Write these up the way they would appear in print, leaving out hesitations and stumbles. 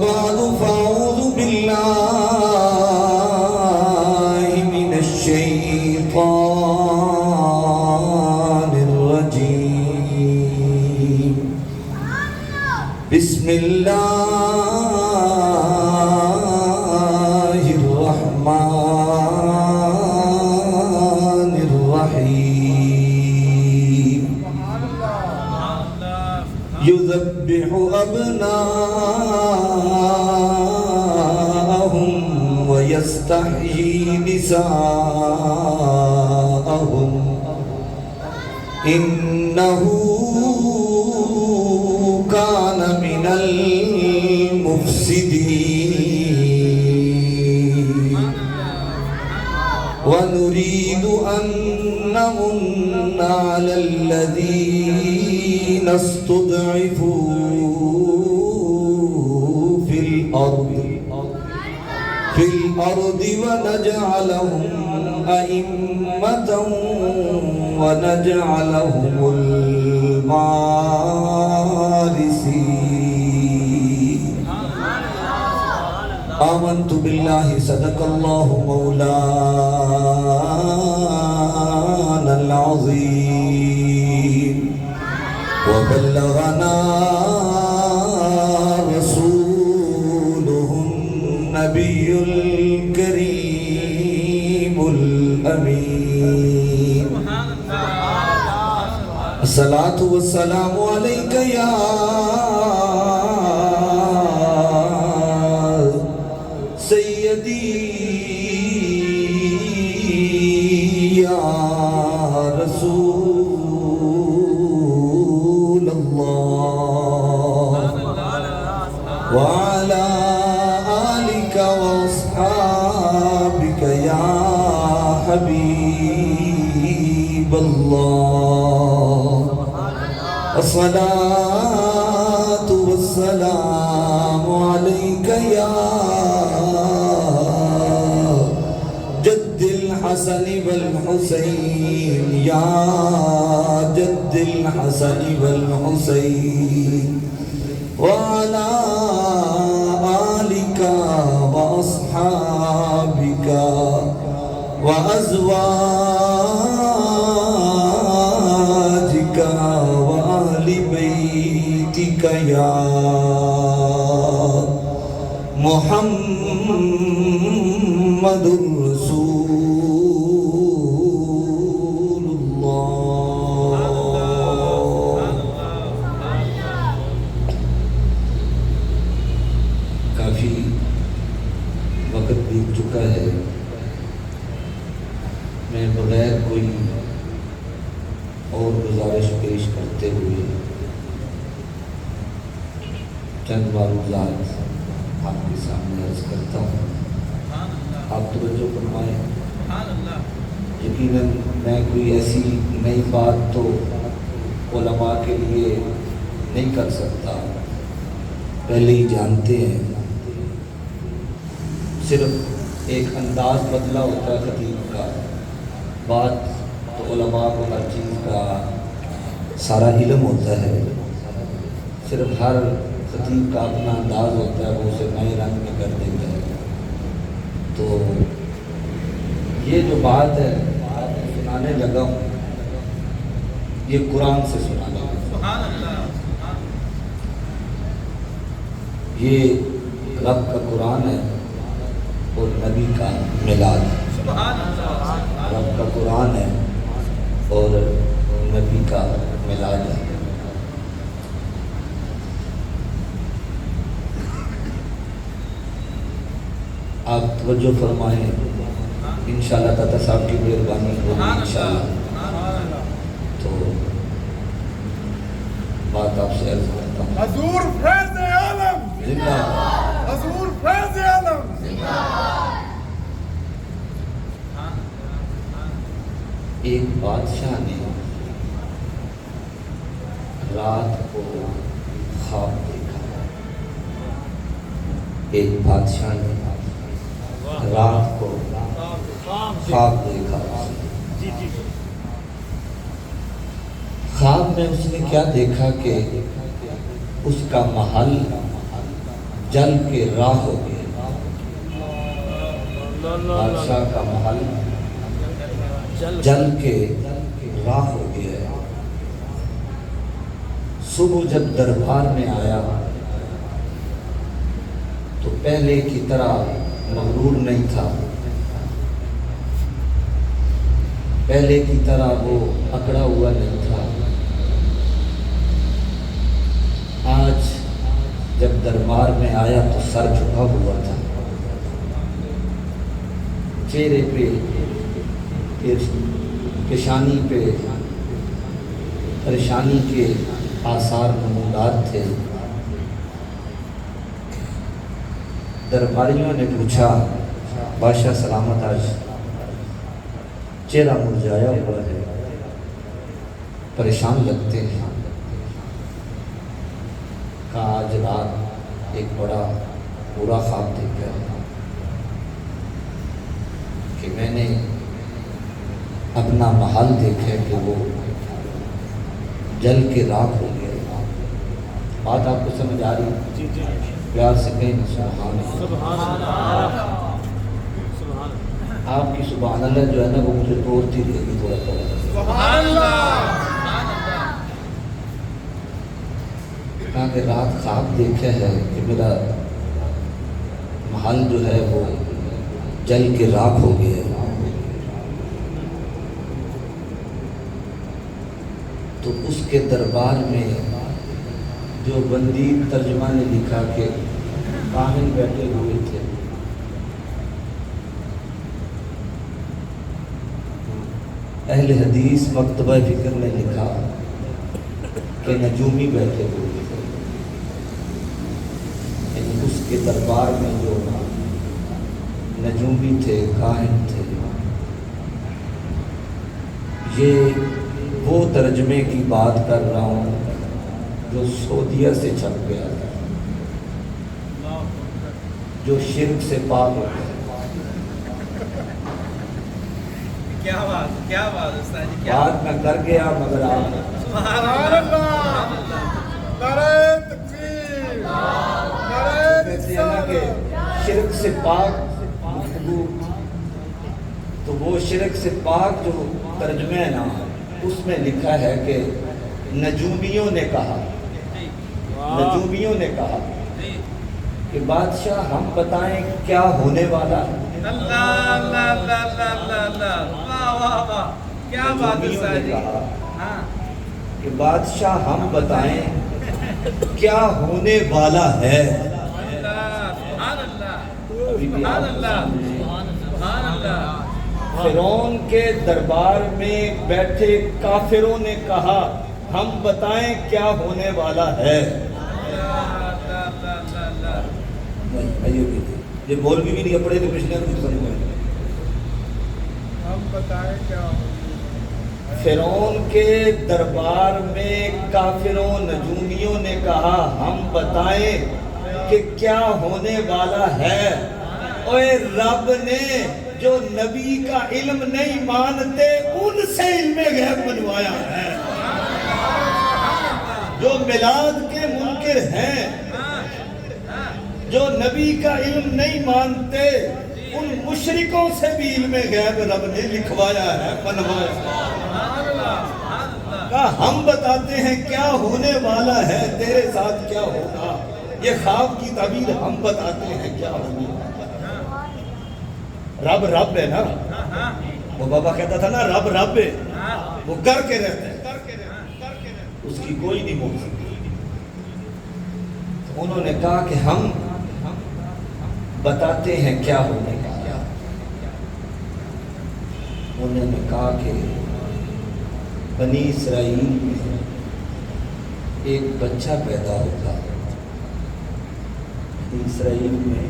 بعد فأعوذ بالله من الشيطان الرجيم بسم الله الرحمن الرحيم يذبح أبناءهم ويستحيي نساءهم إنه كان من المفسدين ونريد أن نمن على الذين استضعفوا في الأرض ونجعلهم أئمة ونجعلهم الوارثين آمنت بالله صدق الله مولانا العظيم وبلغنا رسوله النبي الكريم الأمين الصلاة والسلام عليك يا سيدي يا رسول الله وعلى آلك وأصحابك يا حبيب الله الصلاة والسلام عليك يا جد الحسن والحسين يا جد الحسن والحسين وعلى آلك وأصحابك وأزواجك وأهل بيتك يا محمد رسول اللہ۔ کافی وقت بیت چکا ہے، میں بغیر کوئی اور گزارش پیش کرتے ہوئے چند معروضات آپ کے سامنے عرض کرتا ہوں، آپ توجہ فرمائیں۔ یقیناً میں کوئی ایسی نئی بات تو علماء کے لیے نہیں کر سکتا، پہلے ہی جانتے ہیں، صرف ایک انداز بدلا ہوتا ہے خطیب کا، بات تو علماء کو ہر چیز کا سارا علم ہوتا ہے، صرف ہر خطیب کا اپنا انداز ہوتا ہے، وہ اسے نئے رنگ میں کر دیتا ہے۔ تو یہ جو بات ہے سنانے لگا ہوں، یہ قرآن سے سنانے لگا ہوں۔ یہ رب کا قرآن ہے اور نبی کا میلاد ہے۔ رب کا قرآن ہے اور نبی کا میلاد ہے۔ آپ توجہ فرمائیں، انشاءاللہ تعالیٰ صاحب کی مہربانی ہوگی انشاءاللہ۔ تو بات آپ سے عرض کرتا ہوں۔ حضور فیض عالم زندہ حضور فیض عالم ایک بادشاہ نے رات کو خواب دیکھا۔ ایک بادشاہ نے رات کو خواب دیکھا۔ خواب میں اس نے کیا دیکھا کہ اس کا محل جل کے راہ ہو گیا، بادشاہ کا محل جل کے راہ ہو گیا ہے۔ صبح جب دربار میں آیا تو پہلے کی طرح مغرور نہیں تھا، پہلے کی طرح وہ اکڑا ہوا نہیں تھا۔ آج جب دربار میں آیا تو سر جھکا ہوا تھا، چہرے پہ پیشانی پہ پریشانی کے آثار نمودار تھے۔ درباریوں نے پوچھا، بادشاہ سلامت، آج چہرہ مرجھایا ہوا ہے، پریشان لگتے ہیں۔ کہا آج رات ایک بڑا برا خواب دیکھا ہے کہ میں نے اپنا محل دیکھا کہ وہ جل کے راکھ ہو گیا۔ بات آپ کو سمجھ آ رہی؟ پیار سے کہیں نا سبحان اللہ۔ آپ کی سبحان اللہ جو ہے نا وہ مجھے توڑتی رہے گی تھوڑا تھوڑا۔ سبحان اللہ۔ کہا کہ رات خواب دیکھا ہے کہ میرا محل جو ہے وہ جل کے راکھ ہو گیا ہے۔ تو اس کے دربار میں جو بندی ترجمہ نے لکھا کہ کاہن بیٹھے ہوئے تھے، اہل حدیث مکتبہ فکر نے لکھا کہ نجومی بیٹھے ہوئے تھے، یعنی اس کے دربار میں جو نجومی تھے، کاہن تھے۔ یہ وہ ترجمے کی بات کر رہا ہوں جو سعودیہ سے چھپ گیا تھا، جو شرک سے پاک ہو گیا۔ کیا بات استاد جی، بات میں کر گیا مگر آپ سبحان اللہ۔ نعرہ تکبیر، نعرہ کہتے ہیں نا کہ شرک سے پاک گفتگو، تو وہ شرک سے پاک جو ترجمہ ہے نا اس میں لکھا ہے کہ نجومیوں نے کہا کہ بادشاہ ہم بتائیں کیا ہونے والا ہے۔ اللہ اللہ اللہ اللہ اللہ، واہ واہ واہ، کیا بات نجومیوں استاد نے جی۔ کہا ہاں کہ بادشاہ ہم بتائیں کیا ہونے والا ہے۔ اللہ، سبحان اللہ، سبحان اللہ، سبحان اللہ۔ فرعون کے دربار میں بیٹھے کافروں نے کہا ہم بتائیں کیا ہونے والا ہے۔ یہ مولوی بھی نہیں پڑے تو پچھلے ہم بتائیں کیا فرعون کے دربار میں کافروں نجومیوں نے کہا ہم بتائیں کہ کیا ہونے والا ہے۔ اوے رب نے جو نبی کا علم نہیں مانتے ان سے علم غیب بنوایا ہے، جو میلاد کے منکر ہیں، جو نبی کا علم نہیں مانتے ان مشرکوں سے بھی علم غیب رب نے لکھوایا ہے، بنوایا۔ کہا ہم بتاتے ہیں کیا ہونے والا ہے، تیرے ساتھ کیا ہوگا، یہ خواب کی تعبیر ہم بتاتے ہیں کیا ہوگا۔ رب رب ہے نا، وہ بابا کہتا تھا نا رب رب ہے، وہ کر کے رہتا ہے، اس کی کوئی نہیں موت سکتی۔ انہوں نے کہا کہ ہم بتاتے ہیں کیا ہونے کا۔ انہوں نے کہا کہ بنی اسرائیل میں ایک بچہ پیدا ہوگا، بنی اسرائیل میں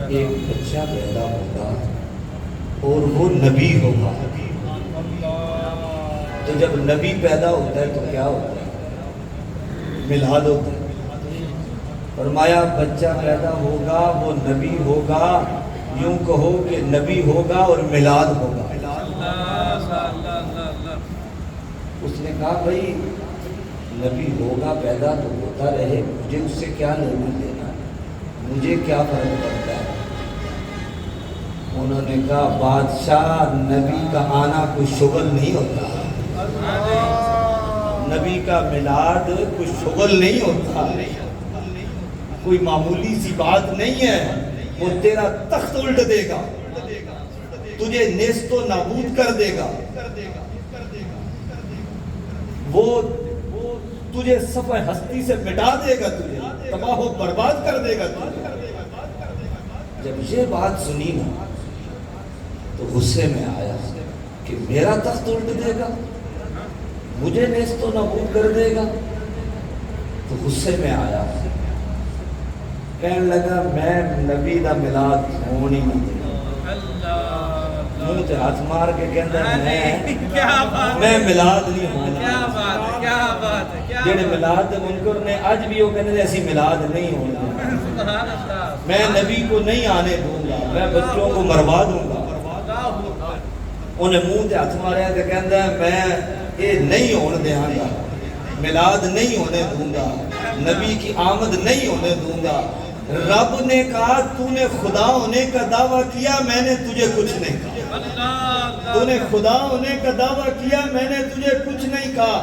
ایک بچہ پیدا ہوگا اور وہ نبی ہوگا۔ تو جب نبی پیدا ہوتا ہے تو کیا ہوتا ہے؟ میلاد ہوتا ہے۔ فرمایا بچہ پیدا ہوگا وہ نبی ہوگا، یوں کہو کہ نبی ہوگا اور میلاد ہوگا۔ اس نے کہا بھائی نبی ہوگا پیدا تو ہوتا رہے، مجھے اس سے کیا لینا دینا۔ مجھے کیا فرق پڑتا ہے؟ انہوں نے کہا بادشاہ نبی کا آنا کوئی شغل نہیں ہوتا، نبی کا میلاد کوئی شغل نہیں ہوتا، کوئی معمولی سی بات نہیں ہے، وہ تیرا تخت الٹ دے گا، تجھے نیست و نابود کر دے گا، وہ تجھے صفحہ ہستی سے مٹا دے گا، تجھے تباہ و برباد کر دے گا تجھے۔ جب یہ بات سنی نا تو غصے میں آیا کہ میرا تخت الٹ دے گا، مجھے نیست و نابود کر دے گا، تو غصے میں آیا، کہنے لگا میں نبی دا میلاد ہون ہی نہیں دے گا، منہ تے ہاتھ مار کے کہندا میں میلاد نہیں ہونا۔ جڑے میلاد دے منکر نے اج بھی وہ کہندے اسی میلاد نہیں ہونا، میں نبی کو نہیں آنے دوں گا، میں بچوں کو مروا دوں گا۔ انہیں منہ تے ہاتھ ماریا تے کہندا میں یہ نہیں ہونے دیاں گا، میلاد نہیں ہونے دوں گا، نبی کی آمد نہیں ہونے دوں گا۔ رب نے کہا تو نے خدا ہونے کا دعویٰ کیا، میں نے تجھے کچھ نہیں کہا، تو نے خدا ہونے کا دعویٰ کیا، میں نے تجھے کچھ نہیں کہا،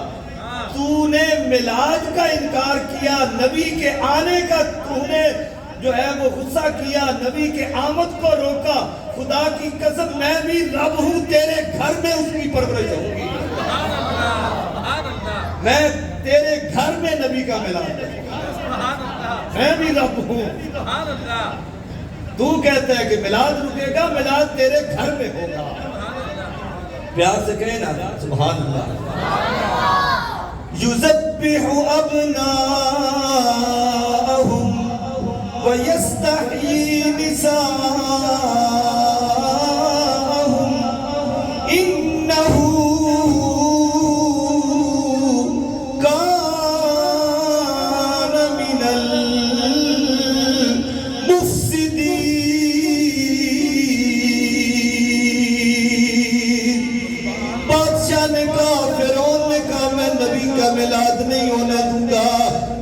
تو نے میلاد کا انکار کیا، نبی کے آنے کا تو نے جو ہے وہ غصہ کیا، نبی کے آمد کو روکا، خدا کی قسم میں بھی رب ہوں، تیرے گھر میں اس کی پرورش ہوں گی، میں تیرے گھر میں نبی کا میلاد کروں گا، میں بھی رب ہوں۔ تو کہتا ہے کہ میلاد رکے گا، میلاد تیرے گھر میں ہوگا۔ پیار سے کہیں نا سبحان اللہ۔ یذبح ابناءہم ویستحیی نساءہم انہ میلاد نہیں ہونے دوں گا،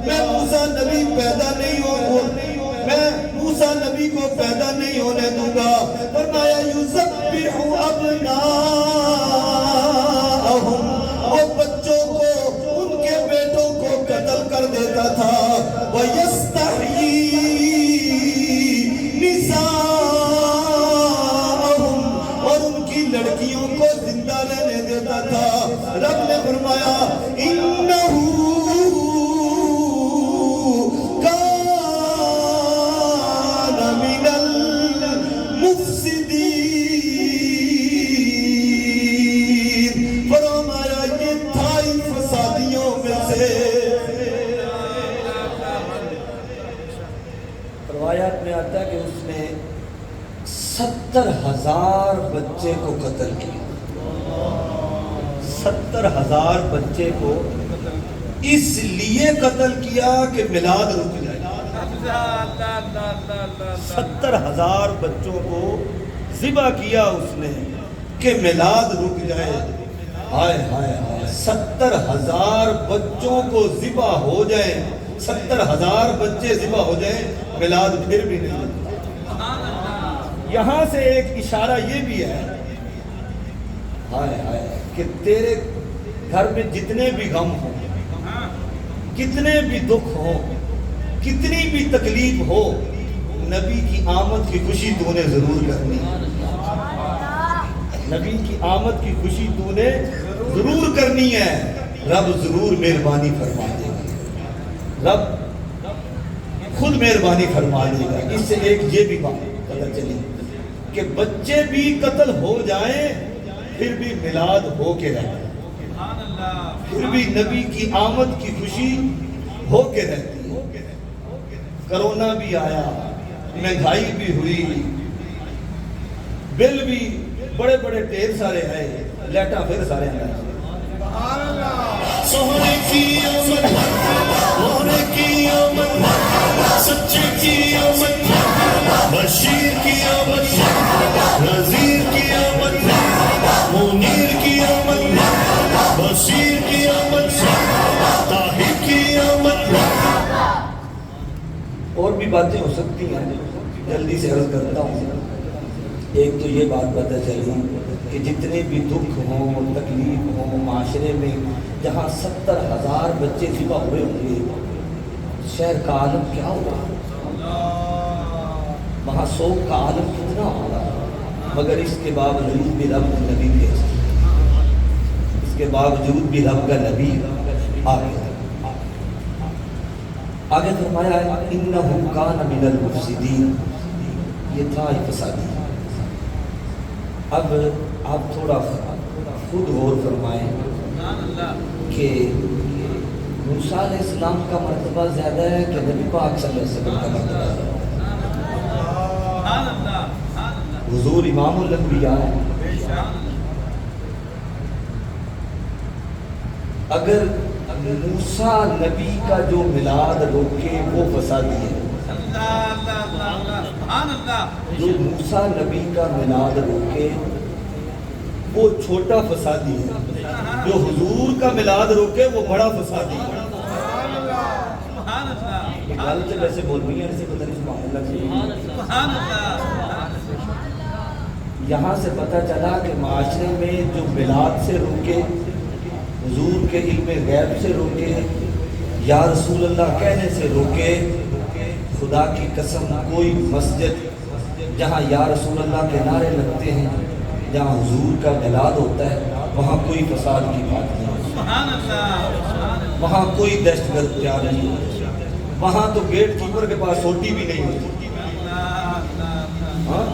میں موسیٰ نبی پیدا نہیں ہوں، میں موسیٰ نبی کو پیدا نہیں ہونے دوں گا۔ فرمایا یذبح ابناءہم، وہ بچوں کو ان کے بیٹوں کو قتل کر دیتا تھا، وَيَسْتَحْيِي نِسَاءَهُمْ، اور ان کی لڑکیوں کو زندہ رہنے دیتا تھا۔ رب نے فرمایا روایات میں آتا ہے کہ اس نے 70,000 بچے کو قتل کیا، 70,000 بچے کو اس لیے قتل کیا کہ میلاد رک جائے۔ 70,000 بچوں کو ذبح کیا اس نے کہ میلاد رک جائے۔ ہائے ہائے ہائے، 70,000 بچوں کو ذبح ہو جائے، 70,000 بچے ذبح ہو جائیں، میلاد پھر بھی نہیں لگتا۔ یہاں سے ایک اشارہ یہ بھی ہے، ہائے ہائے، کہ تیرے گھر میں جتنے بھی غم ہوں، کتنے بھی دکھ ہو، کتنی بھی تکلیف ہو، نبی کی آمد کی خوشی تو نے ضرور کرنی ہے، نبی کی آمد کی خوشی تو نے ضرور کرنی ہے۔ رب ضرور مہربانی فرما دے گا، رب خود مہربانی فرما دے گا۔ اس سے ایک یہ بھی بات پتہ چلی کہ بچے بھی قتل ہو جائیں پھر بھی میلاد ہو کے رہتا ہے، پھر بھی نبی کی آمد کی خوشی ہو کے رہتی ہے۔ کرونا بھی آیا، مہنگائی بھی ہوئی، بل بھی بڑے بڑے ڈھیر سارے آئے، لیٹا پھر سارے آئے۔ سونے کی آمد، ہونے کی آمد، سچے کی آمد، بشیر کی آمد، نذیر کی آمد، منیر کی آمد، بشیر کی آمد، طاہر کی آمد۔ اور بھی باتیں ہو سکتی ہیں، جلدی سے عرض کرتا ہوں۔ ایک تو یہ بات پتہ چلی کہ جتنے بھی دکھ ہوں، تکلیف ہوں معاشرے میں، جہاں 70,000 بچے ذبح ہوئے ہوں گے، شہر کا عالم کیا ہوگا؟ وہاں سوگ کا عالم کتنا ہوگا؟ مگر اس کے باوجود بھی رب نے نبی بھیجا، اس کے باوجود بھی رب کا نبی آ گیا۔ آگے فرمایا انہو کان من المفسدین، یہ تھا فسادی۔ اب آپ تھوڑا خود غور فرمائیں کہ موسیٰ علیہ السلام کا مرتبہ زیادہ ہے کہ نبی پاک صلی اللہ علیہ وسلم کا مرتبہ زیادہ ہے؟ حضور امام الانبیاء ہے۔ اگر موسیٰ نبی کا جو میلاد روکے وہ فسادی ہے، جو موسیٰ نبی کا میلاد روکے وہ چھوٹا فسادی ہے، جو حضور کا میلاد روکے وہ بڑا فسادی ہے۔ گل تو ویسے بول رہی ہیں، ایسے پتہ نہیں سبحان اللہ۔ یہاں سے پتہ چلا کہ معاشرے میں جو میلاد سے روکے، حضور کے علم غیب سے روکے، یا رسول اللہ کہنے سے روکے، خدا کی قسم کوئی مسجد جہاں یا رسول اللہ کے نعرے لگتے ہیں، جہاں حضور کا میلاد ہوتا ہے، وہاں کوئی فساد کی بات نہیں ہوتی، وہاں کوئی دہشت گرد تیار نہیں ہوتی، وہاں تو گیٹ کیپر کے پاس سوٹی بھی نہیں ہوتی۔ ہاں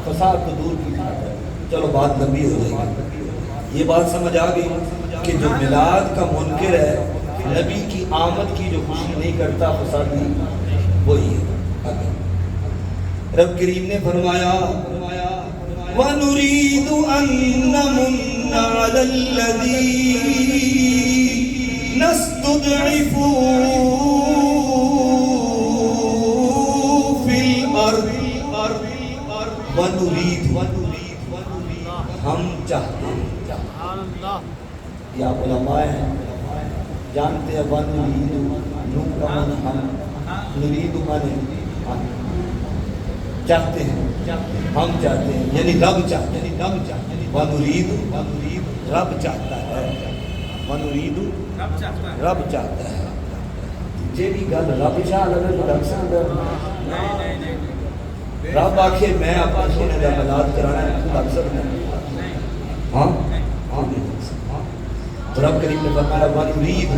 فساد تو دور کی بات ہے، چلو بات لمبی ہو جائے گی۔ یہ بات سمجھ آ گئی کہ جو میلاد کا منکر ہے، نبی کی آمد کی جو خوشی نہیں کرتا، فسادی وہی ہے۔ رب کریم نے فرمایا وَنُرِيدُ أَن نَّمُنَّ عَلَى الَّذِينَ اسْتُضْعِفُوا فِي الْأَرْضِ۔ وَنُرِيدُ ہم چاہتے ہیں، یا علماء ہیں جانتے ہیں، وَنُرِيدُ نو کا من ہم، نُرِيدُ من ہم چاہتے ہیں، ہم چاہتے ہیں، یعنی رب چاہتے ہیں، وَنُرِيدُ رب چاہتا ہے، وَنُرِيدُ رب چاہتا ہے۔ جیڑی گل رب چاہ لگے تو رکھ سکتا ہے؟ رب آکھے میں اپنے سونے کا میلاد کرانا ہے، تو رکھ سکتا ہے؟ ہاں نہیں رکھ سکتا۔ تو رب کریم نے فرمایا وَنُرِيدُ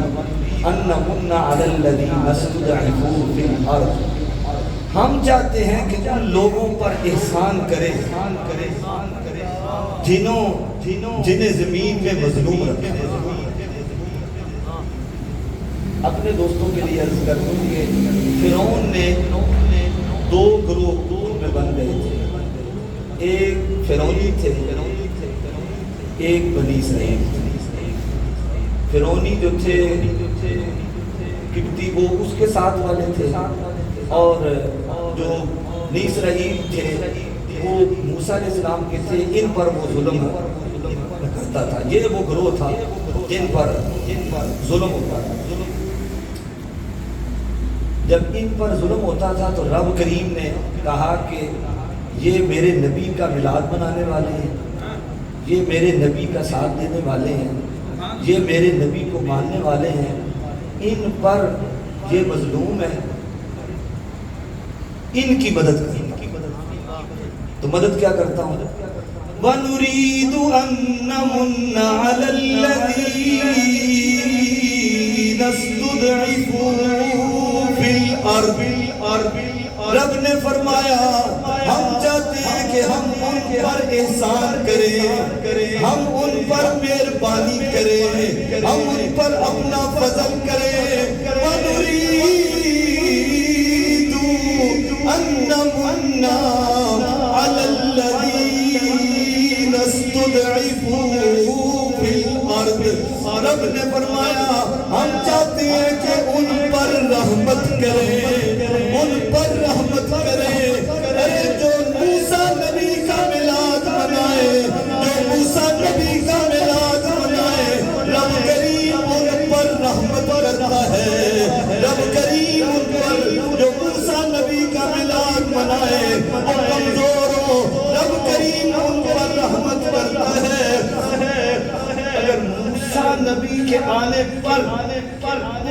أَن نَّمُنَّ عَلَى الَّذِينَ اسْتُضْعِفُوا فِي الْأَرْضِ۔ ہم چاہتے ہیں کہ ان لوگوں پر احسان کرے جنہیں زمین میں مظلوم رکھا۔ اپنے دوستوں کے لیے عرض کر دوں کہ فرعون نے دو گروہ میں بن گئے تھے، ایک فرعونی تھے، ایک بنی اسرائیل تھے۔ فرعونی جو تھے قبطی، وہ اس کے ساتھ والے تھے، اور جو بنی اسرائیل تھے وہ موسیٰ علیہ السلام کے تھے، ان پر وہ ظلم کرتا تھا۔ یہ وہ گروہ تھا جن پر ظلم ہوتا تھا۔ جب ان پر ظلم ہوتا تھا تو رب کریم نے کہا کہ یہ میرے نبی کا میلاد منانے والے ہیں، یہ میرے نبی کا ساتھ دینے والے ہیں، یہ میرے نبی کو ماننے والے ہیں، ان پر یہ مظلوم ہے، ان کی مدد کریں۔ تو مدد کیا کرتا ہوں؟ وَنُرِيدُ أَن نَّمُنَّ عَلَى الَّذِينَ اسْتُضْعِفُوا فِي الْأَرْضِ۔ رب نے فرمایا ہم چاہتے ہیں کہ ہم ان پر احسان کریں، ہم ان پر مہربانی کریں، ہم ان پر اپنا فضل کریں۔ وَنُرِيدُ أَن نَّمُنَّ عَلَى الَّذِينَ اسْتُضْعِفُوا فِي الْأَرْضِ۔ رب نے فرمایا ہم چاہتے ہیں کہ ان پر رحمت کریں، ان پر رحمت کریں۔ ارے جو موسیٰ نبی کا میلاد منائے، جو موسیٰ نبی کا میلاد منائے، رب کریم ان پر رحمت کرتا ہے۔ رب کریم ان پر، جو موسیٰ نبی کے آنے پر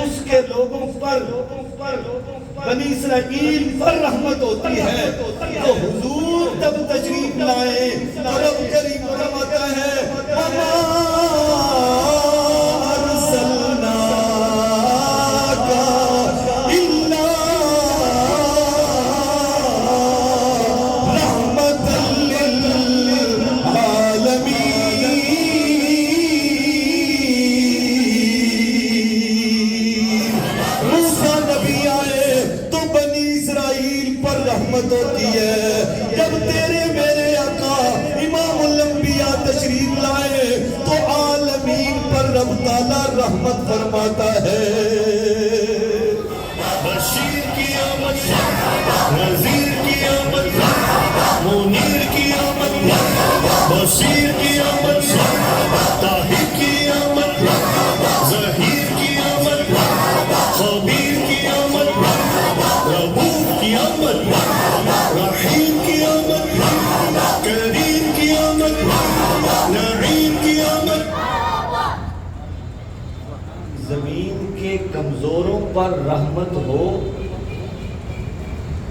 اس کے لوگوں پر بنی اسرائیل پر رحمت ہوتی ہے، تو حضور جب تشریف لائے تو رب کریم فرماتا ہے وَمَا أَرْسَلْنَاكَ إِلَّا رَحْمَةً رحمت ہوتی ہے۔ جب تیرے میرے آقا امام الانبیاء تشریف لائے تو عالمین پر رب تعالیٰ رحمت فرماتا ہے۔ بشیر کی آمد، نذیر کی آمد، منیر کی آمد، بشیر کی آمد، طاہر کی آمد، ظہیر کی آمد، خبیر کی آمد، رؤوف کی آمد، رحیم کی آمد، کریم کی آمد، نعیم کی آمد۔ زمین کے کمزوروں پر رحمت ہو،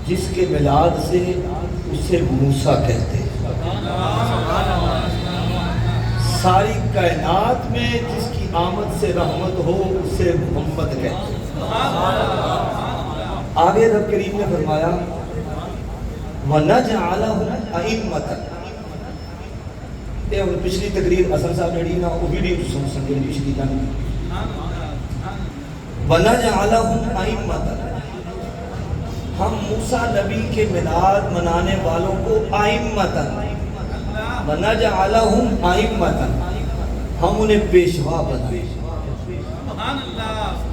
جس کے میلاد سے اسے موسیٰ کہتے ہیں۔ ساری کائنات میں جس کی آمد سے رحمت ہو اسے محمد کہتے ہیں۔ آگے رب کریم نے فرمایا وَنَجْعَلَهُمْ أَئِمَّةً۔ یہ پچھلی تقریر حسن صاحب نے نا وہ ویڈیو سنگے پچھلی جانے وَنَجْعَلَهُمْ أَئِمَّةً، ہم موسیٰ نبی کے میلاد منانے والوں کو آئمتاً، وَنَجْعَلَهُمْ آئمتاً، ہم انہیں پیشوا بنائے۔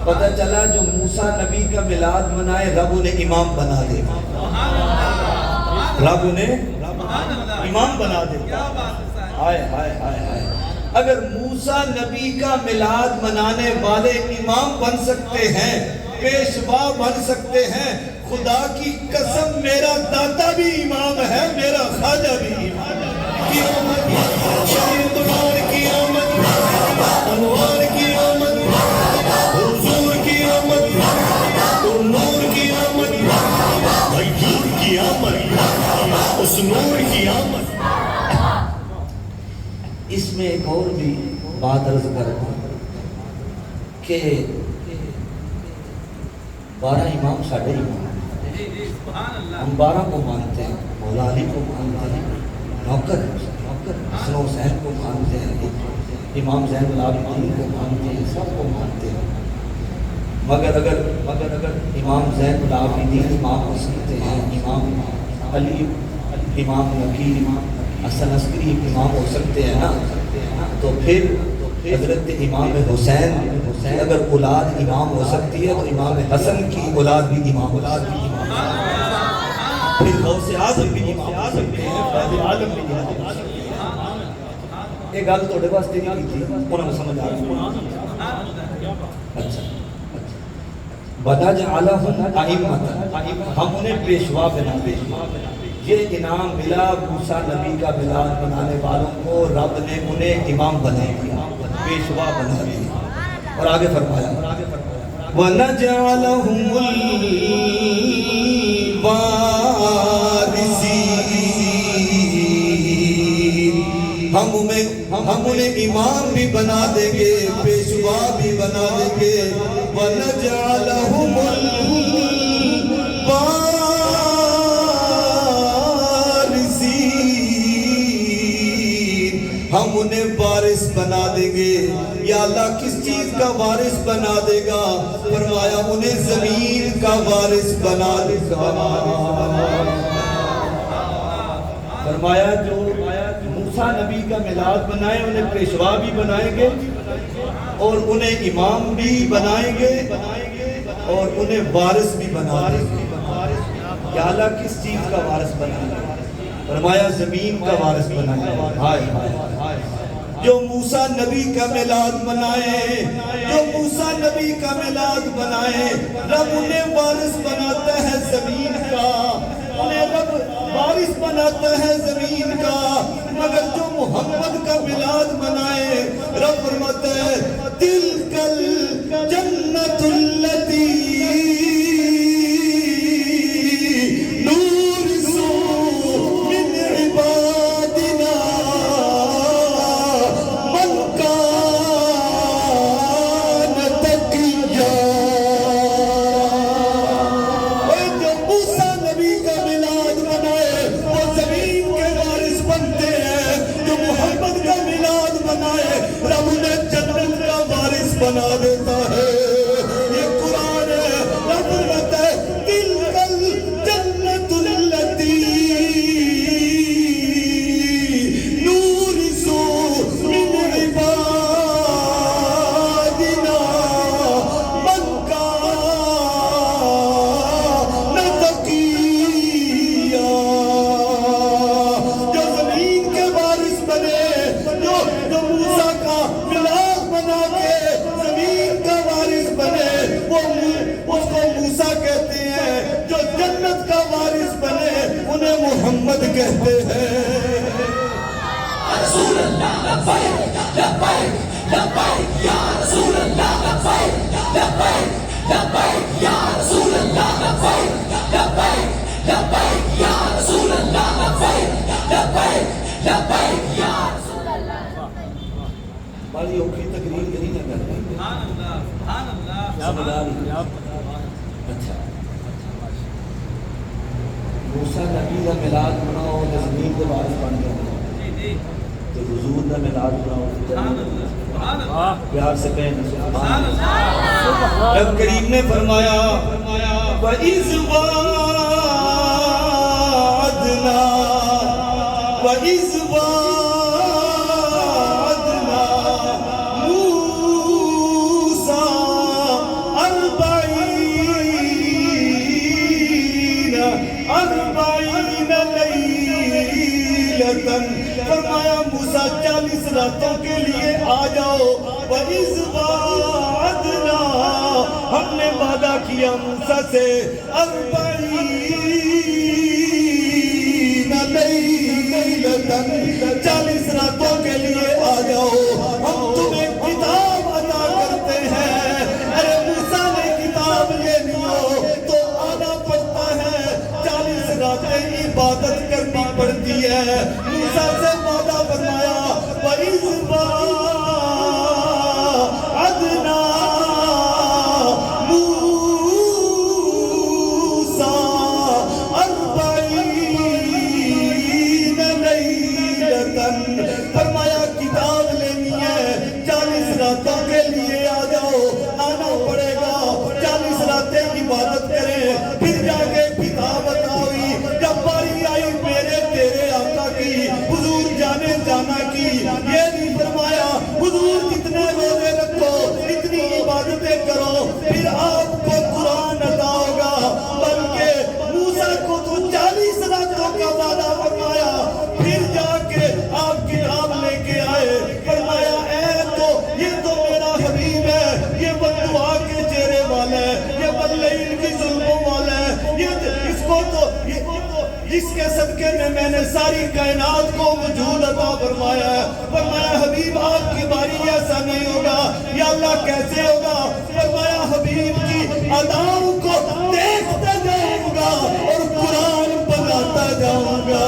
پتہ چلا جو موسیٰ نبی کا میلاد منائے رب انہیں امام بنا دے گا، رب انہیں امام بنا دے گا۔ ہائے ہائے ہائے ہائے، اگر موسیٰ نبی کا میلاد منانے والے امام بن سکتے ہیں، پیشوا بن سکتے ہیں، خدا کی قسم میرا داتا بھی امام ہے، میرا خواجہ بھی امام ہے۔ شہید کی آمد، انوار کی آمد، حضور کی آمد، نور کی آمد، غیور کی آمد، اس نور کی آمد۔ اس میں ایک اور بھی بات عرض کروں کہ 12 امام ساڑھے امام ہیں، ہم 12 کو مانتے ہیں، مولا علی کو مانتے ہیں، نوکر حسن حسین کو مانتے ہیں، امام زین العابدین کو مانتے ہیں، سب کو مانتے ہیں، مگر اگر امام زین العابدین امام ہو سکتے ہیں، امام علی، امام نقی، حسن عسکری امام ہو سکتے ہیں نا، تو پھر حضرت امام حسین اگر اولاد امام ہو سکتی ہے تو امام حسن کی اولاد بھی امام، پھر غوث اعظم بھی امام ہو سکتے ہیں، فیض عالم بھی امام ہو سکتے ہیں۔ ایک گل تھوڑے واسطے نہیں کی تھی، انہوں نے سمجھ آ رہی۔ اچھا وَنَجْعَلَهُمْ أَئِمَّةً، ہم انہیں پیشوا بنا دیں۔ یہ انعام ملا موسیٰ نبی کا میلاد منانے والوں کو، رب نے انہیں امام بنا دیا، پیشوا بنا دیا۔ اور آگے فرمایا وَنَجْعَلَهُمُ الْوَارِثِينَ، ہم انہیں امام بھی بنا دیں گے، پیشوا بھی بنا دیں گے۔ وَنَجْعَلَهُمُ ہم انہیں وارث بنا دیں گے۔ یا اللہ کس چیز کا وارث بنا دے گا؟ فرمایا انہیں زمین کا وارث بنا دے گا۔ فرمایا جو موسیٰ نبی کا میلاد بنائے انہیں پیشوا بھی بنائیں گے اور انہیں امام بھی بنائیں گے اور انہیں وارث بھی بنا دیں گے۔ یا اللہ کس چیز کا وارث بنا دے گا؟ فرمایا زمین کا وارث بنائے۔ ہائے ہائے، جو موسیٰ نبی کا میلاد منائے، جو موسیٰ نبی کا میلاد بنائے، رب انہیں وارث بناتا ہے زمین کا، انہیں رب وارث بناتا ہے زمین کا۔ مگر جو محمد کا میلاد منائے رب فرماتا ہے تلکل جنت التی نورثو من عبادنا من کان تقیا. جو موسیٰ نبی کا میلاد منائے وہ زمین کے وارث بنتے ہیں, جو محمد کا میلاد منائے رب انہیں جنت کا وارث بنا دیتا ہے. یہ قرآن ہے. رب فرماتا ہے تلکل جنت التی نورثو من عبادنا من کان تقیا. جو زمین کے وارث بنے, جو موسیٰ کا میلاد بنا کے زمین کا وارث بنے, وہ اس کو موسیٰ کہتے ہیں. جو جنت کا وارث بنے انہیں محمد کہتے ہیں. بڑی اوکھی تقریر نہیں نہ کر رہے ہیں. سبحان اللہ سبحان اللہ سمجھ آ رہی ہے؟ اچھا, موسیٰ نبی کا میلاد مناؤ تو زمین کے وارث بن جاؤ, جی جی تو حضور کا میلاد مناؤ تو سبحان جنت. اللہ سبحان اللہ پیار سے کہیں نا سبحان سبحان اللہ. رب کریم نے فرمایا وَإِذْ وَعَدْنَا وَإِذْ وَعَدْنَا مُوسَىٰ 40 لیلۃ. فرمایا موسیٰ 40 راتوں کے لیے آ جاؤ. وَإِذْ وَعَدْنَا ہم نے وعدہ کیا موسیٰ سے 40 لیلۃ 40 راتوں کے لیے آ جاؤ, ہم تمہیں کتاب عطا کرتے ہیں. ارے موسیٰ نے کتاب لینی ہو تو آنا پڑتا ہے, 40 راتیں عبادت کرنی پڑتی ہے. موسیٰ سے وعدہ فرمایا وَإِذْ وَعَدْنَا مُوسَىٰ 40 لیلۃ. فرمایا کتاب لینی ہے, 40 راتوں کے لیے آ جاؤ, آنا پڑے گا. 40 راتیں عبادت کریں پھر جا کے کتاب عطا ہوئی. جب باری آئی میرے تیرے آقا کی, حضور جانے جانا کی, یہ نہیں فرمایا حضور جتنے روزے رکھو اتنی عبادتیں کرو پھر آپ کو قرآن عطا ہوگا, بلکہ موسیٰ کو تو 40 راتوں کا وعدہ فرمایا. پھر جا کے آپ کتاب لے کے آئے. فرمایا یہ تو میرا حبیب ہے, یہ بددعا کے چہرے والا ہے, یہ باللیل کی ظلموں والا ہے, یہ اس کو تو جس کے صدقے میں نے ساری کائنات کو وجود عطا فرمایا ہے. فرمایا حبیب آپ کی باری ایسا نہیں ہوگا. یا اللہ کیسے ہوگا؟ فرمایا حبیب کی اداؤں کو دیکھتا جاؤں گا اور قرآن بناتا جاؤں گا.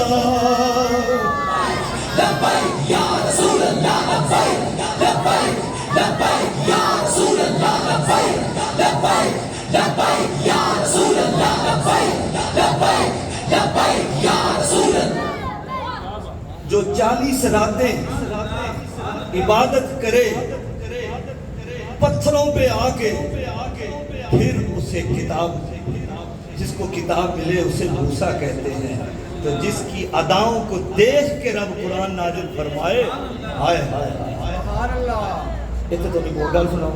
جو 40 راتیں عبادت کرے پتھروں پہ آ کے, پھر اسے کتاب, جس کو کتاب ملے اسے موسیٰ کہتے ہیں. تو جس کی اداؤں کو دیکھ کے رب قرآن نازل فرمائے, ہائے ہائے سبحان اللہ اتنے تو نہیں بول گل سناؤ,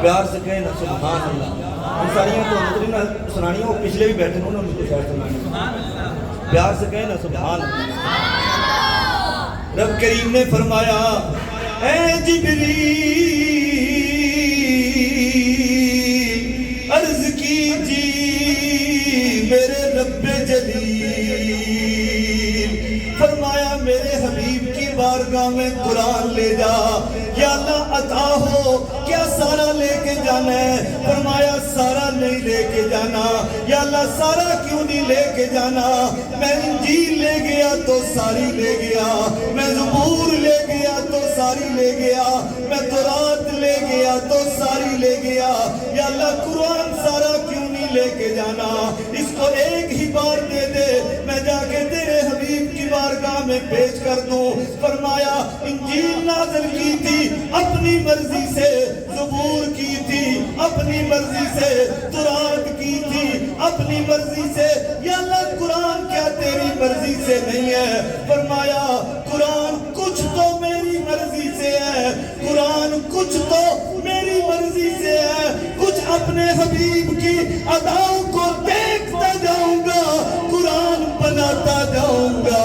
پیار سے کہیں نا سبحان اللہ. ساریاں تو مطلب نہ سنانیاں, وہ پچھلے بھی بیٹھے انہوں نے کچھ شاید سنانی. پیار سے کہیں نا سبحان اللہ. رب کریم نے فرمایا اے جبریل عرض کیجی میرے رب جلیل. فرمایا میرے بارگاہ میں قرآن لے جا، یا اللہ عطا ہو، کیا سارا لے کے جانا ہے؟ فرمایا سارا نہیں لے کے جانا۔ یا اللہ سارا کیوں نہیں لے کے جانا؟ میں انجیل لے گیا تو ساری لے گیا، میں زبور لے گیا تو ساری لے گیا، میں تورات لے گیا تو ساری لے گیا، یا اللہ قرآن سارا کیوں نہیں لے کے جانا؟ اس کو ایک ہی بار دے دے، میں جا کے تیرے حبیب کی بارگاہ میں پیش کر دوں۔ فرمایا انجیل نازل کی تھی اپنی مرضی سے، زبور کی تھی اپنی مرضی سے، تورات کی تھی اپنی مرضی سے، یا اللہ قرآن کیا تیری مرضی سے نہیں ہے؟ فرمایا قرآن کچھ تو میری مرضی سے ہے، قرآن کچھ تو میری مرضی سے ہے، کچھ اپنے حبیب کی اداؤں کو دیکھتا جاؤں گا، قرآن بناتا جاؤں گا۔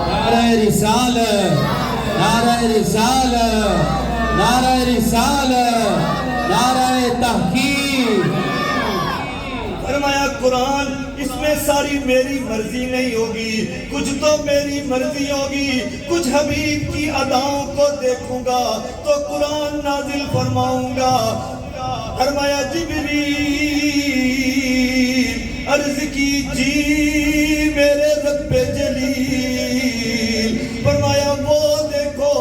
نعرہ رسالت، نعرہ رسالت، نعرہ رسالت، نعرہ تحقیق۔ فرمایا قرآن اس میں ساری میری مرضی نہیں ہوگی، کچھ تو میری مرضی ہوگی، کچھ حبیب کی اداؤں کو دیکھوں گا تو قرآن نازل فرماؤں گا۔ فرمایا جبریل عرض کی جی میرے رب جلیل، فرمایا وہ دیکھو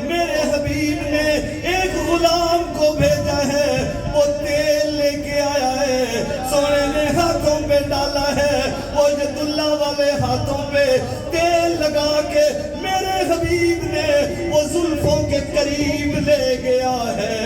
میرے حبیب نے ایک غلام کو بھیجا ہے، وہ تیل لے کے آیا ہے، سونے نے ہاتھوں پہ ڈالا ہے، وہ جد اللہ والے ہاتھوں پہ تیل لگا کے میرے حبیب نے وہ زلفوں کے قریب لے گیا ہے۔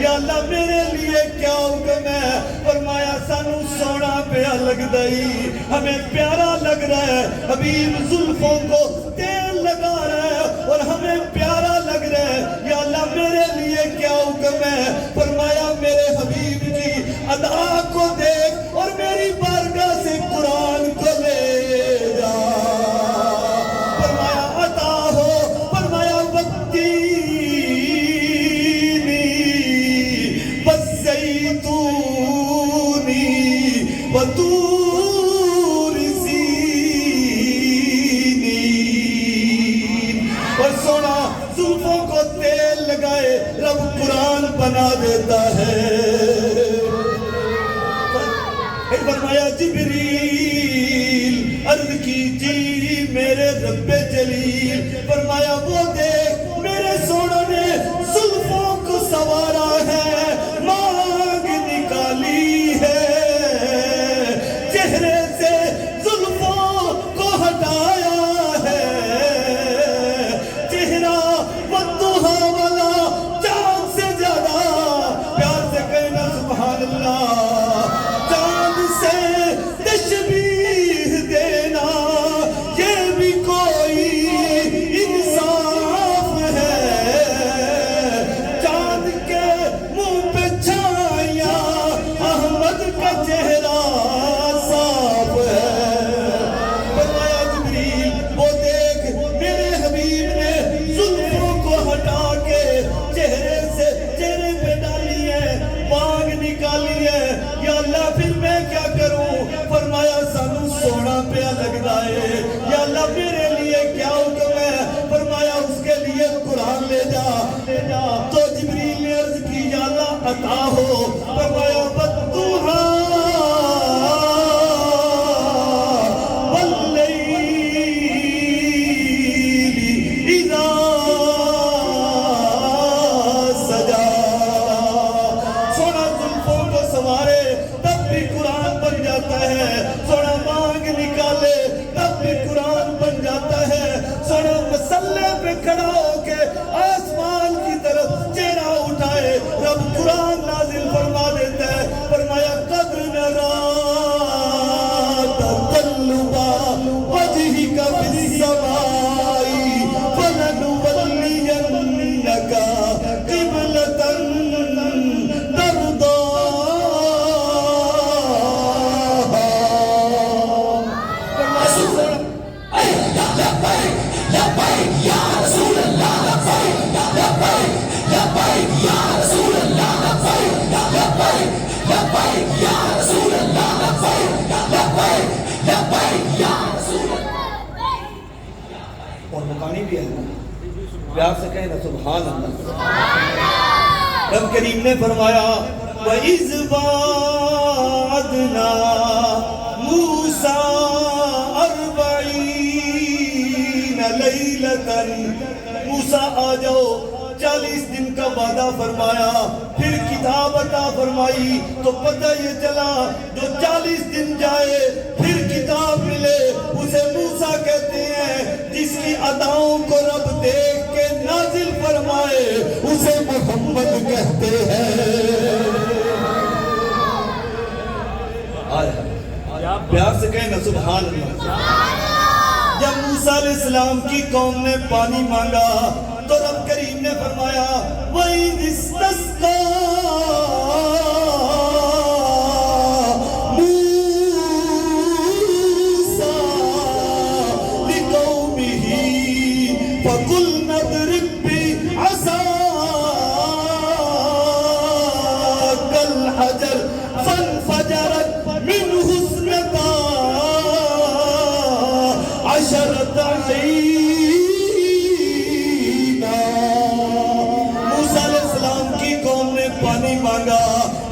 یا اللہ میرے لیے کیا حکم ہے؟ فرمایا سانو سونا پیا لگ دئی، ہمیں پیارا لگ رہا ہے، حبیب زلفوں کو تیل لگا رہا ہے اور ہمیں پیارا لگ رہا ہے، یا اللہ میرے لیے کیا حکم ہے؟ فرمایا میرے حبیب کی ادا کو دیکھ اور میری بارگاہ سے قرآن کو لے جا۔ فرمایا عطا ہو، فرمایا والتینی والزیتونی وطور سینین، اور سونا زلفوں کو تیل لگائے رب قرآن بنا دیتا ہے۔ فرمایا جبریل عرض کی جی میرے رب جلیل، فرمایا وہ دیکھ میرے سونا نے زلفوں کو سوارا ہے، مانگ نکالی ہے، چہرے سے زلفوں کو ہٹایا ہے، چہرہ والضحا والا چاند سے زیادہ، پیار سے کہنا سبحان اللہ، سے تشبیہ دینا یہ بھی کوئی انصاف ہے، چاند کے منہ پہ چھایا احمد کا چہرہ صاف ہے۔ فرمایا جبریل وہ دیکھ میرے حبیب نے زلفوں کو ہٹا کے چہرے پہ ڈالی ہے، مانگ نکالی ہے، یا اللہ پھر میں کیا کروں؟ فرمایا سانو سونا پیا لگتا ہے، یا اللہ میرے لیے کیا حکم ہے؟ فرمایا اس کے لیے قرآن لے جا۔ تو جبریل نے عرض کی یا اللہ عطا ہو، فرمایا والضحا واللیل اذا سجا، سونا زلفوں کو سوارے تب بھی قرآن بن جاتا ہے، سونا مانگ نکالے تب بھی قرآن بن جاتا ہے، سونا مسلح پہ کھڑا ہو کے آسمان کی طرف چہرہ اٹھائے رب قرآن نازل فرما دیتا ہے۔ فرمایا قد نرا تقلب وجهك في السماء فلنولينك قبلة ترضاها۔ پانی بھی ہے نا، پیار سے کہیں نا سبحان اللہ۔ رب کریم نے فرمایا وَإِذْ وَعَدْنَا مُوسَىٰ 40 لَيْلَةً، موسیٰ آ جاؤ، 40 دن کا وعدہ فرمایا، پھر کتاب عطا فرمائی، تو پتہ یہ چلا جو 40 دن جائے پھر کتاب ملے اسے موسیٰ کہتے ہیں، جس کی اداؤں کو رب دیکھ کے نازل فرمائے اسے محمد کہتے ہیں۔ پیار سے کہیں نا سبحان اللہ۔ جب موسیٰ علیہ السلام کی قوم نے پانی مانگا تو رب کریم نے فرمایا وَإِذِ اسْتَسْقَىٰ مُوسَىٰ لِقَوْمِهِ فَقُلْنَا اضْرِب بِّعَصَاكَ الْحَجَرَ فَانْفَجَرَتْ مِنْهُ اثْنَتَا عَشَرَةَ عَيْنًا۔ موسیٰ علیہ السلام کی قوم نے پانی مانگا،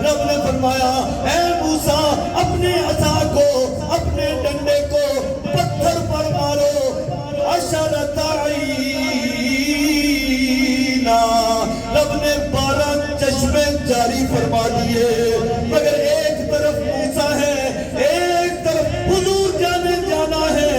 رب نے فرمایا اے موسیٰ اپنے عصا کو، اپنے ڈنڈے کو پتھر پر مارو، عشرۃ عینا، رب نے 12 چشمے جاری فرما دیے، مگر ایک طرف موسیٰ ہے، ایک طرف حضور جانے جانا ہے،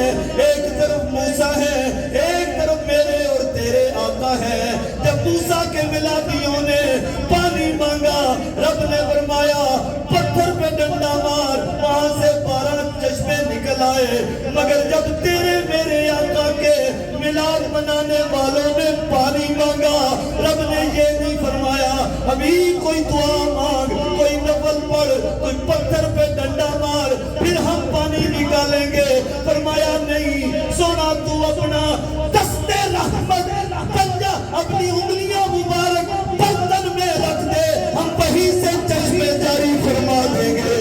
ایک طرف موسیٰ ہے، ایک طرف میرے اور تیرے آقا ہے۔ جب موسیٰ کے ملادیوں نے پانی مانگا، رب نے فرمایا پتھر پہ ڈنڈا مار، وہاں سے 12 چشمے نکل آئے، مگر جب تیرے میرے آقا کے میلاد منانے والوں نے پانی مانگا، رب نے یہ نہیں فرمایا ابھی کوئی دعا مانگ، کوئی نفل پڑھ، کوئی پتھر پہ ڈنڈا مار پھر ہم پانی نکالیں گے، فرمایا نہیں سونا تو اپنا دست رحمت پنجہ اپنی انگلیاں مبارک برتن میں رکھ دے، ہم وہیں سے چشمے جاری فرما دیں گے۔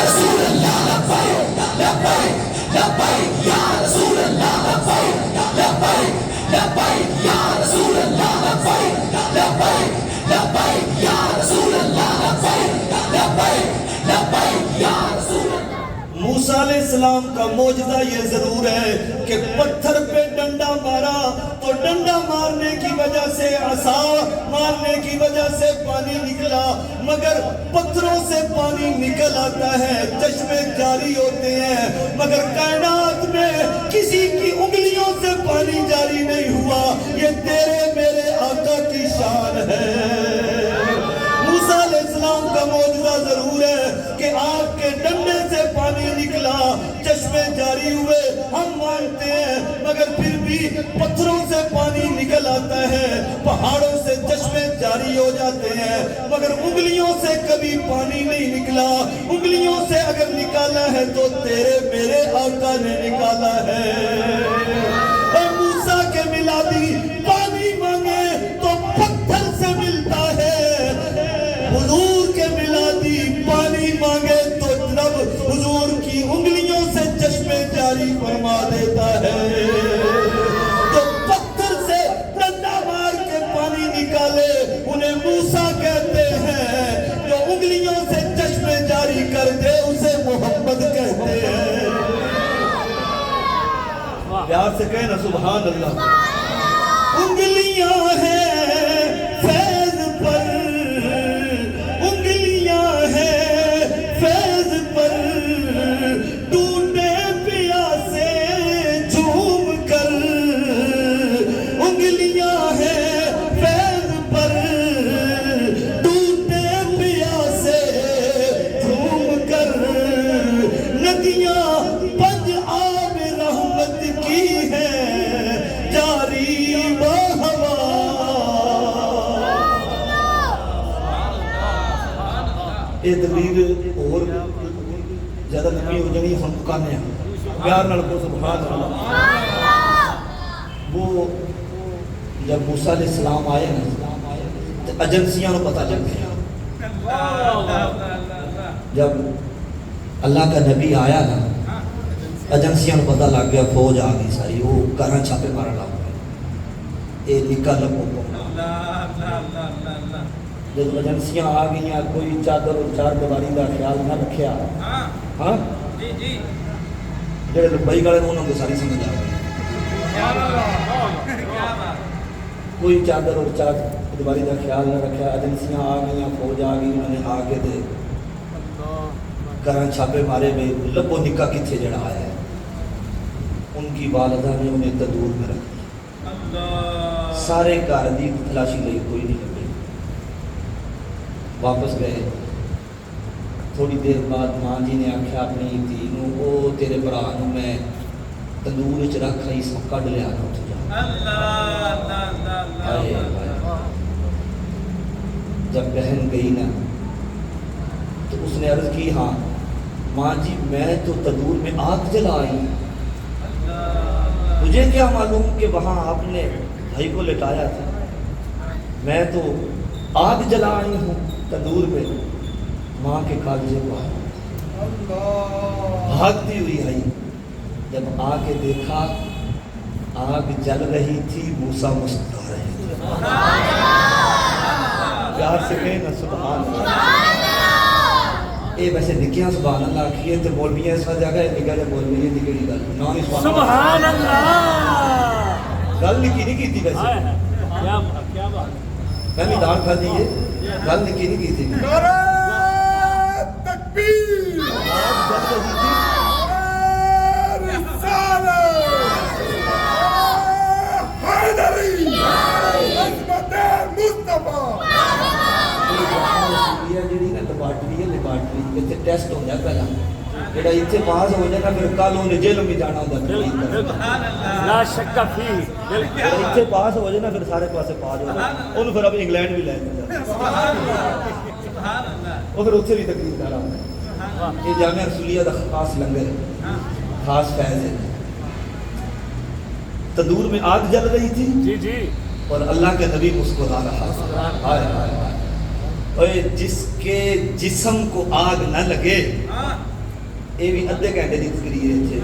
رسول اللہ لبیک لبیک لبیک یا رسول اللہ لبیک لبیک لبیک یا رسول اللہ لبیک لبیک لبیک یا رسول اللہ لبیک لبیک لبیک یا رسول اللہ۔ موسیٰ علیہ السلام کا معجزہ یہ ضرور ہے کہ پتھر پہ ڈنڈا مارا تو ڈنڈا مارنے کی وجہ سے، عصا مارنے کی وجہ سے پانی نکلا، مگر پتھروں سے پانی نکل آتا ہے، چشمے جاری ہوتے ہیں، مگر کائنات میں کسی کی انگلیوں سے پانی جاری نہیں ہوا، یہ تیرے میرے آقا کی شان ہے۔ موسیٰ علیہ السلام کا معجزہ ضرور ہے کہ آگ کے ڈنڈے سے پانی نکلا، چشمے جاری ہوئے، ہم مانتے ہیں، مگر پھر بھی پتھروں سے پانی نکل آتا ہے، پہاڑوں سے چشمے جاری ہو جاتے ہیں، مگر انگلیوں سے کبھی پانی نہیں نکلا۔ انگلیوں سے اگر نکالا ہے تو تیرے میرے آقا نے نکالا ہے۔ اے موسیٰ کے ملادی پانی مانگے تو پتھر سے ملتا ہے، حضور کے ملادی پانی مانگے تو رب حضور کی انگلیوں سے چشمے جاری فرما دیتا ہے۔ تو پتھر سے ڈنڈا مار کے پانی نکالے انہیں موسیٰ کہتے ہیں، جو انگلیوں سے چشمے جاری کر دے اسے محمد کہتے ہیں۔ پیار سے کہیں نا سبحان اللہ۔ انگلیاں ہیں فیض پر، انگلیاں ہیں فیض پر، ٹوٹے پیاسے جھوم کر، انگلیاں ہیں فیض پر، ٹوٹے پیاسے جھوم کر، ندیاں پنج آب رحمت کی ہیں جاری بہوا۔ یہ تقریر اور زیادہ لمبی ہو جانی، ہم پکانے ہیں پیار نال کو سبحان اللہ۔ وہ جب موسیٰ علیہ السلام آئے نا تو ایجنسیاں کو پتہ چل گیا، جب اللہ کا نبی آیا نا ایجنسیاں کو پتہ لگ گیا فوج آ گئی ساری وہ گھر چھاپے مارن لگ پے یہ نکا لبو اللہ اللہ اللہ اللہ اللہ جب ایجنسیاں آ گئی کوئی چادر اور چار دیواری کا خیال نہ رکھیا ہاں ہاں جی جی جڑے لبئی والے انہوں کو ساری سمجھ آ گئی کیا بات کوئی چادر اور چار دیواری کا خیال نہ رکھا ایجنسیاں آ گئی فوج آ گئی انہوں نے آ کے دے گھر چھاپے مارے میں لبو نکا کتنے جڑا آیا ہے ان کی والدہ نے انہیں تندور میں رکھ دیا اللہ سارے گھر دی تلاشی لئی کوئی نہیں لگی واپس گئے تھوڑی دیر بعد ماں جی نے آخیا اپنی دھی نو او تیرے برا نو میں تندور وچ رکھ آئی سب کڈ لیا نہ اٹھ جا اللہ اللہ اللہ ہائے اللہ ہائے۔ جب بہن گئی نا تو اس نے عرض کی ہاں ماں جی میں تو تندور میں آگ جلا آئی ہوں۔ مجھے کیا معلوم کہ وہاں آپ نے بھائی کو لٹایا تھا میں تو آگ جلا آئی ہوں تندور میں ماں کے کالجے کو آئی بھاگتی ہوئی آئی جب آ کے دیکھا آگ جل رہی تھی موسیٰ مسکرا رہے تھے پیار سے کہیں نا سبحان اللہ اے ویسے نکیاں سبحان اللہ کیے تے مولویاں اس وجہ گئے نکا جب مولوی دی کیڑی گل نام ہی سبحان اللہ گل نکی نہیں کیتی ویسے کیا بات میں بھی دان کھا دیئے گل نکی نہیں کیتی نعرہ تکبیر آگ جل رہی تھی نعرہ رسالت حیدری عظمت مصطفیٰ یہ جڑی نا لیبارٹری ہے لیبارٹری اتنے ٹیسٹ ہو جائے پہلا جڑا اتنے پاس ہو جائے نا پھر کل انہیں جیلوں میں جانا ہوتا ہے سبحان اللہ لا شک فی اتنے پاس ہو جائے نا پھر سارے پاسے پاس ہو جائے انہوں پھر اب انگلینڈ بھی لے جاتا سبحان اللہ سبحان اللہ وہ پھر اتنے بھی تقریر کر رہا ہے یہ جامعہ رسولیہ کا خاص لنگر ہے خاص فیض ہے تندور میں آگ جل رہی تھی جی جی اور اللہ کے نبی مسکرا رہا تھا ہائے ہائے ہائے اوے جس کے جسم کو آگ نہ لگے ہاں یہ بھی ادھے گھنٹے کی تقریر ہے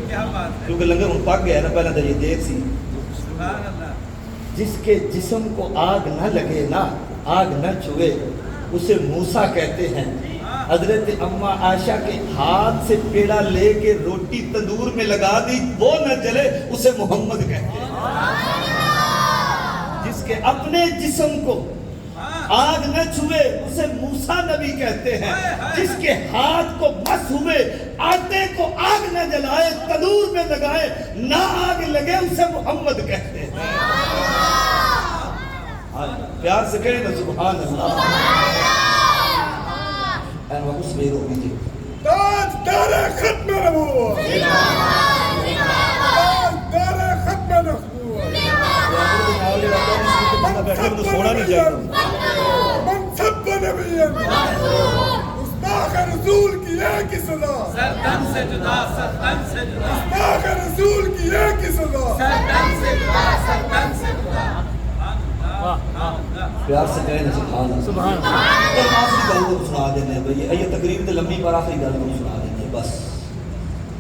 کیا بات ہے کیونکہ لنگر ہوں پک گیا نا پہلے تو یہ دیر سی سبحان اللہ جس کے جسم کو آگ نہ لگے نا آگ نہ چھوئے اسے موسیٰ کہتے ہیں حضرت اما عائشہ کے ہاتھ سے پیڑا لے کے روٹی تندور میں لگا دی وہ نہ جلے اسے محمد کہتے ہیں جس کے اپنے جسم کو آگ نہ چھوئے اسے موسیٰ نبی کہتے ہیں جس کے ہاتھ کو مس ہوئے آٹے کو آگ نہ جلائے تندور میں لگائے نہ آگ لگے اسے محمد کہتے ہیں پیار سے کہیں نا سبحان اللہ اینوہ اس میں رو بیجئے تاج دار ختم نبوت تاج دار ختم نبوت سونا نہیں جائے منصب نبیًا گستاخ رسول کی ایک ہی سزا سردم سے جدا سردم سے جدا گستاخ رسول کی ایک ہی سزا سردم سے جدا سردم سے جدا پیار سے کہیں نا سبحان اللہ سبحان اللہ اور آخری گل کو سنا دینے بھئی یہ تقریب تے لمبی پر آخری گل کو سنا دینے بس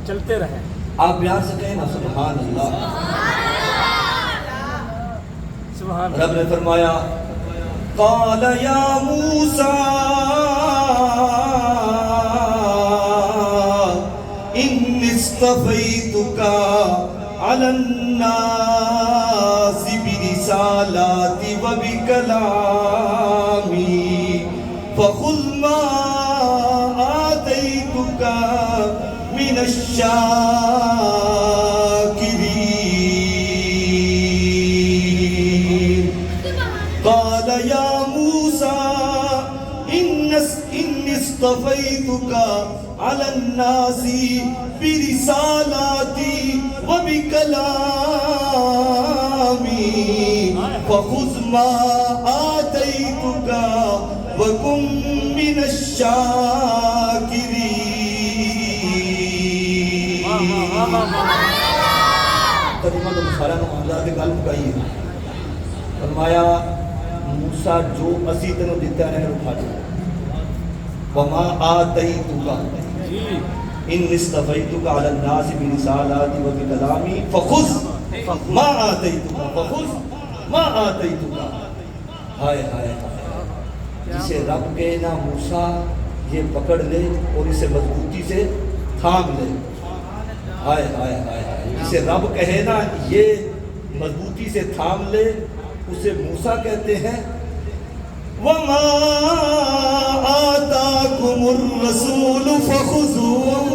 چلتے رہیں آپ پیار سے کہیں نا سبحان اللہ سبحان رب نے فرمایا قال یا موسیٰ انی اصطفیتک علی الناس برسالاتی و بکلامی فخذ ما آتیتک من الشاکرین قال یا موسیٰ انی اصطفیتک علی الناس برسالاتی و بکلامی فخذ ما آتیتک وکن من الشاکرین ترجمہ تو سارا معاملہ کے گل مکائی ہے فرمایا موسیٰ جو اسی تنوں دیتا ہے اٹھا دے وما آتیتک جی ان اصطفیتک علی الناس برسالاتی و بکلامی فخذ ما آتیتک فخذ ما آتیتک. ہائے ہائے ہائے، جسے رب کہے نا موسیٰ یہ پکڑ لے اور اسے مضبوطی سے تھام لے. ہائے ہائے ہائے ہائے، جسے رب کہے نا یہ مضبوطی سے تھام لے اسے موسیٰ کہتے ہیں. وما آتاكم الرسول فخذوه.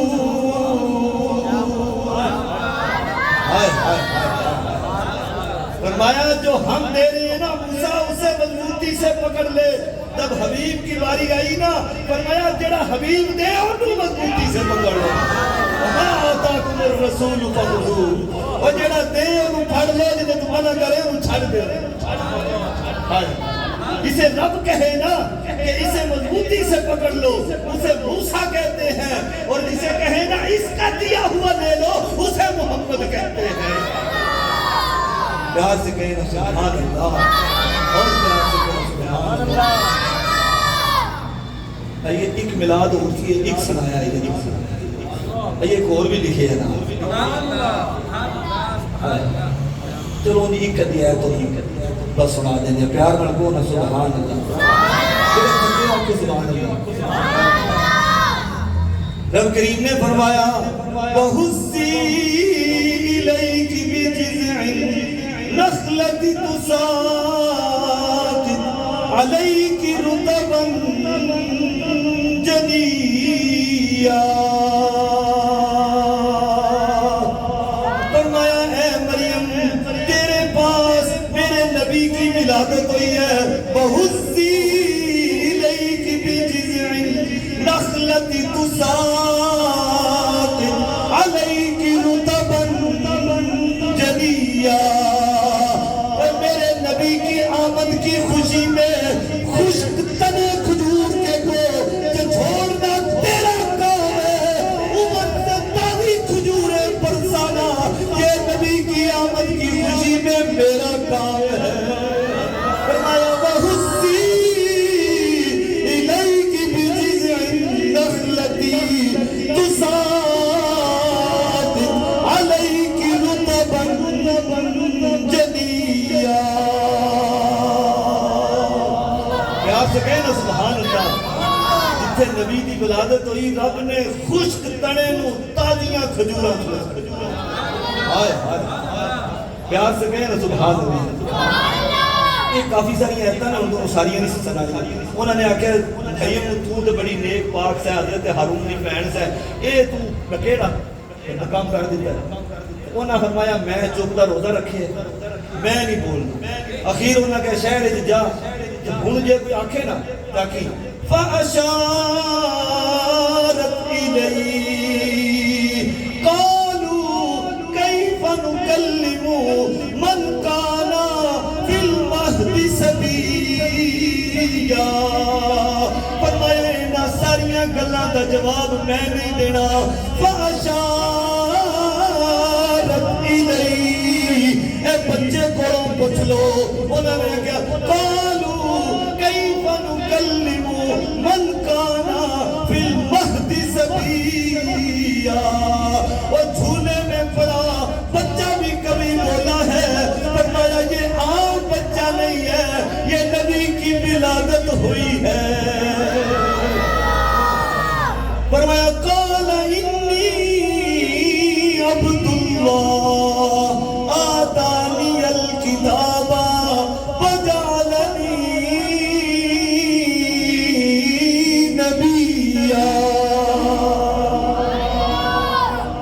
فرمایا جو ہم دے رہے ہیں نا موسیٰ اسے مضبوطی سے پکڑ لے. جب حبیب کی باری آئی نا فرمایا جڑا حبیب دے انہوں مضبوطی سے پکڑ لو. وما آتاكم الرسول فخذوه. اور جڑا دے انہوں پھڑ لے جنہیں تو منع کرے انہوں چھڑ دے. اسے رب کہے نا کہ اسے مضبوطی سے پکڑ لو اسے موسیٰ کہتے ہیں، اور جسے کہے نا اس کا دیا ہوا لے لو اسے محمد کہتے ہیں. پیار سے کہیں نا سبحان اللہ، اور پیار سے کہیں سبحان اللہ. یہ ایک میلاد ہوتی ہے، ایک سنایا ہے، ایک سنایا ہے. یہ ایک اور بھی لکھے ہے نا. چلو نہیں ایک دیا ہے تو بس سنا دیں گے پیار میں کو نا سبحان اللہ. آپ کو سبحان اللہ. رب کریم نے فرمایا وَهُزِّي إِلَيْكِ بِجِذْعِ النَّخْلَةِ تُسَاقِطْ عَلَيْكِ رُطَبًا جَنِيًّا. فرمایا اے مریم تیرے پاس میرے نبی کی ولادت ہوئی ہے. وَهُزِّي إِلَيْكِ بِجِذْعِ النَّخْلَةِ تُسَاقِطْ عَلَيْكِ رُطَبًا جَنِيًّا. اور میرے نبی کی آمد کی خوشی میں خشک تنے کھجور کے کو چھوڑنا تیرا کام ہے. عمر سے تازی کھجوریں برسانا یہ نبی کی آمد کی خوشی میں میرا کام ہے. فرمایا وَهُزِّي إِلَيْكِ بِجِذْعِ النَّخْلَةِ تُسَاقِطْ عَلَيْكِ رُطَبًا جَنِيًّا. پیار سے کہنا سبحان اللہ. جتھے نبی دی ولادت ہوئی رب نے خشک تنے نو تازیاں کھجوراں ہائے ہائے. پیار سے کہنا سبحان اللہ. یہ کافی ساری آیتاں نے ان کو ساریاں نہیں سنائی. انہوں نے آکھیا مریم تو تے بڑی نیک پاک سے حضرت ہارون دی بہن سے اے تو کیڑا کام کر دیتا ہے. انہاں فرمایا میں چپ دا روزہ رکھے میں نہیں بولنا. اخیر انہاں کہ شہر وچ جا ہن جے کوئی آکھے نا تاکہ فاشارت الیہ قالوا کیف نکلم من کان فی المہد صبیا. فرمایا انہاں ساریاں گلاں دا جواب میں نہیں دینا. فاشارت الیہ اے بچے کو پوچھ لو. انہوں نے کہا قالوا کیف نکلم من کان فی المہد صبیا. وہ جھولے میں پڑا بچہ بھی کبھی بولا ہے. فرمایا یہ عام بچہ نہیں ہے یہ نبی کی ولادت ہوئی ہے. فرمایا قال انی عبد اللہ آتانی الکتاب وجعلنی نبیا.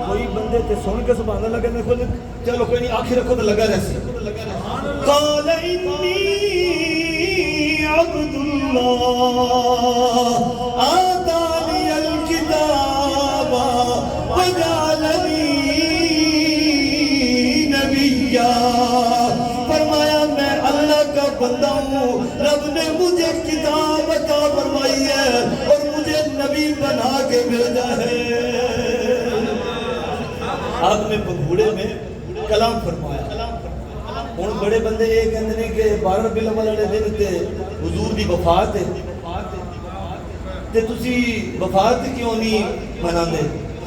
کوئی بندے تے سن کے سبحان اللہ کہنے کو چلو کوئی نہیں آخر رکھو تو لگا رہے. قال انی عبد اللہ آتانی الکتاب وجعلنی نبیا. فرمایا میں اللہ کا بندہ ہوں رب نے مجھے کتاب عطا فرمائی ہے اور مجھے نبی بنا کے بھیجا ہے. آپ نے بنگوڑے میں کلام فرمایا. ہوں بڑے بندے یہ کہتے ہیں کہ 12 ربیع الاول والے دن تے حضور دی وفات ہے تے تسی وفات کیوں نہیں مناندے.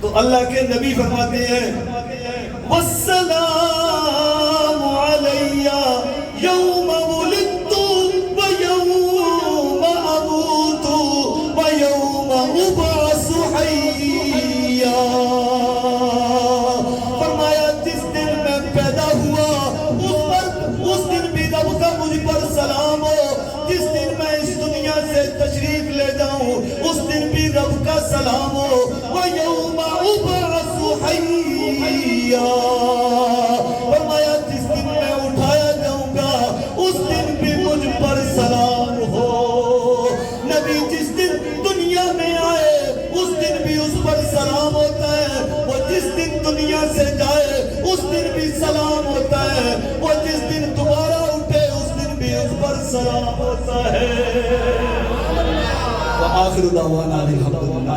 تو اللہ کے نبی فرماتے ہیں والسلام علی یوم ولدت ویوم اموت ویوم ابعث حیا. فرمایا جس دن میں پیدا ہوا اس دن بھی رب کا مجھ پر سلام ہو, جس دن میں اس دنیا سے تشریف لے جاؤں اس دن بھی رب کا سلام ہو. وَيَوْمَ أُبْعَثُ حَيًّا, فرمایا جس دن میں اٹھایا جاؤں گا اس دن بھی مجھ پر سلام ہو. نبی جس دن دنیا میں آئے اس دن بھی اس پر سلام ہوتا ہے, وہ جس دن دنیا سے جائے اس دن بھی سلام ہوتا ہے, وہ جس دن دوبارہ اٹھے اس دن بھی اس پر سلام ہوتا ہے. وآخر دعوانا الحمدللہ.